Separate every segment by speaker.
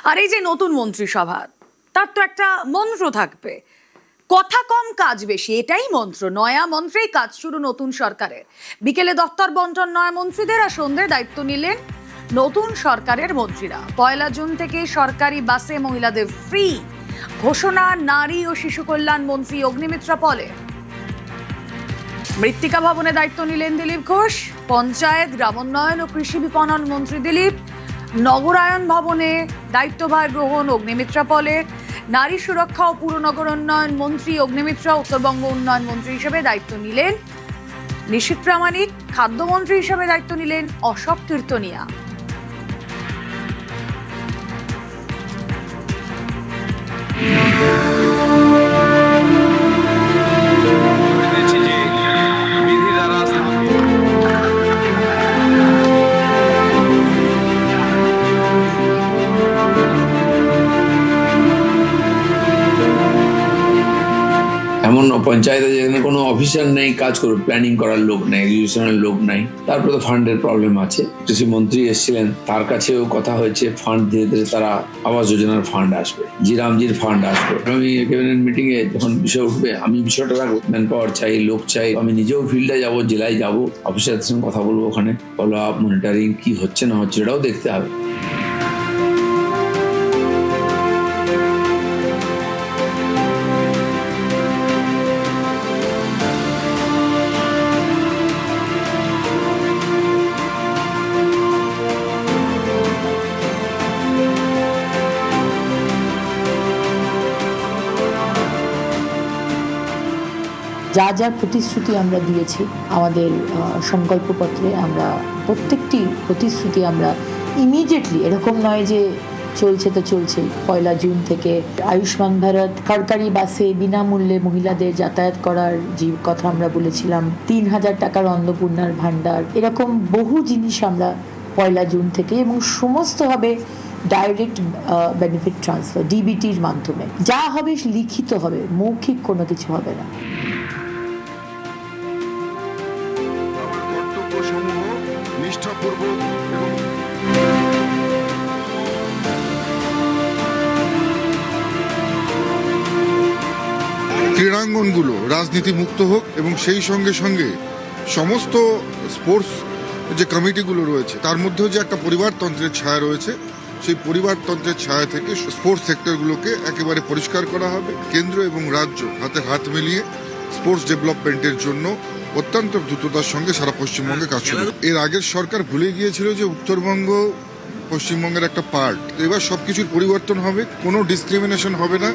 Speaker 1: আর এই যে নতুন মন্ত্রিসভা, তার তো একটা মন্ত্র থাকবে, কথা কম কাজ বেশি, এটাই মন্ত্র। নয়া মন্ত্রেই কাজ শুরু নতুন সরকারের। বিকেলে দপ্তর বন্টন নয়া মন্ত্রীদের, আর সন্ধ্যায় দায়িত্ব নিলেন নতুন সরকারের মন্ত্রীরা। 1 জুন থেকে সরকারি বাসে মহিলাদের ফ্রি ঘোষণা নারী ও শিশু কল্যাণ মন্ত্রী অগ্নিমিত্রা পলের। মৃত্তিকা ভবনে দায়িত্ব নিলেন দিলীপ ঘোষ। পঞ্চায়েত, গ্রামোন্নয়ন ও কৃষি বিপণন মন্ত্রী দিলীপ। নগরায়ন ভবনে দায়িত্বভার গ্রহণ অগ্নিমিত্রা পলের। নারী সুরক্ষা ও পুরনগর উন্নয়ন মন্ত্রী অগ্নিমিত্রা। উত্তরবঙ্গ উন্নয়ন মন্ত্রী হিসেবে দায়িত্ব নিলেন নিশীথ প্রামাণিক। খাদ্যমন্ত্রী হিসেবে দায়িত্ব নিলেন অশোক কীর্তনিয়া।
Speaker 2: এমন পঞ্চায়েতে যেখানে কোনো অফিসার নেই, কাজ করবে, প্ল্যানিং করার লোক নেই, এক্সিকিউশনের লোক নাই, তারপরে তো ফান্ডের প্রবলেম আছে। কৃষি মন্ত্রী এসেছিলেন, তার কাছেও কথা হয়েছে, ফান্ড ধীরে ধীরে তারা আবাস যোজনার ফান্ড আসবে, জিরামজির ফান্ড আসবে। আমি ক্যাবিনেট মিটিং এ যখন বিষয় উঠবে, আমি বিষয়টা রাখবো, ম্যান পাওয়ার চাই, লোক চাই। আমি নিজেও ফিল্ডে যাবো, জেলায় যাবো, অফিসারদের সঙ্গে কথা বলবো, ওখানে ফলো আপ, মনিটরিং কি হচ্ছে না হচ্ছে এটাও দেখতে হবে।
Speaker 3: যা যা প্রতিশ্রুতি আমরা দিয়েছি আমাদের সংকল্পপত্রে, আমরা প্রত্যেকটি প্রতিশ্রুতি আমরা ইমিডিয়েটলি, এরকম নয় যে চলছে তো চলছেই। 1 জুন থেকে আয়ুষ্মান ভারত, সরকারি বাসে বিনামূল্যে মহিলাদের যাতায়াত করার যে কথা আমরা বলেছিলাম, 3000 টাকার অন্নপূর্ণার ভাণ্ডার, এরকম বহু জিনিস আমরা 1 জুন থেকে, এবং সমস্ত হবে ডাইরেক্ট বেনিফিট ট্রান্সফার, ডিবিটির মাধ্যমে। যা হবে লিখিত হবে, মৌখিক কোনো কিছু হবে না।
Speaker 4: ক্রীড়াঙ্গনগুলো রাজনীতি মুক্ত হোক, এবং সেই সঙ্গে সঙ্গে সমস্ত স্পোর্টস যে কমিটিগুলো রয়েছে তার মধ্যেও যে একটা পরিবারতন্ত্রের ছায়া রয়েছে, সেই পরিবারতন্ত্রের ছায়া থেকে স্পোর্টস সেক্টরগুলোকে একেবারে পরিষ্কার করা হবে। কেন্দ্র এবং রাজ্য হাতে হাত মিলিয়ে স্পোর্টস ডেভেলপমেন্টের জন্য অত্যন্ত দ্রুততার সঙ্গে সারা পশ্চিমবঙ্গে কাজ শুরু। এর আগের সরকার ভুলে গিয়েছিল যে উত্তরবঙ্গ পশ্চিমবঙ্গের একটা পার্ট। এবার সবকিছুর পরিবর্তন হবে, কোনো ডিসক্রিমিনেশন হবে না।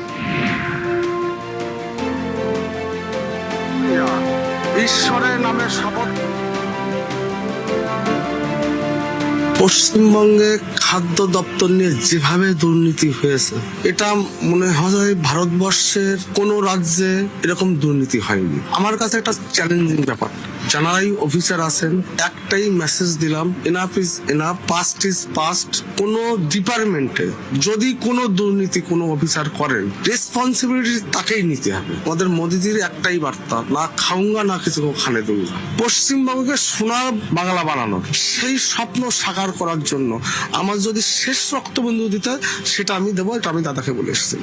Speaker 5: ঈশ্বরের নামে শপথ।
Speaker 6: পশ্চিমবঙ্গে খাদ্য দপ্তর নিয়ে যেভাবে দুর্নীতি হয়েছে, এটা মনে হয় ভারতবর্ষের কোনো রাজ্যে এরকম দুর্নীতি হয়নি। আমার কাছে একটা চ্যালেঞ্জিং ব্যাপার। যারাই অফিসার আছেন, একটাই মেসেজ দিলাম, enough is enough, past is past. কোন ডিপার্টমেন্টে যদি কোনো দুর্নীতি কোনো অফিসার করেন, রেসপন্সিবিলিটি তাকেই নিতে হবে। আমাদের মোদিজির একটাই বার্তা, না খাউঙ্গা না কিছু খানে দুঙ্গা। পশ্চিমবঙ্গকে সোনার বাংলা বানানো, সেই স্বপ্ন সাকার করার জন্য আমার যদি শেষ রক্তবিন্দু দিতে, সেটা আমি দেবো। এটা আমি দাদাকে বলে এসেছি।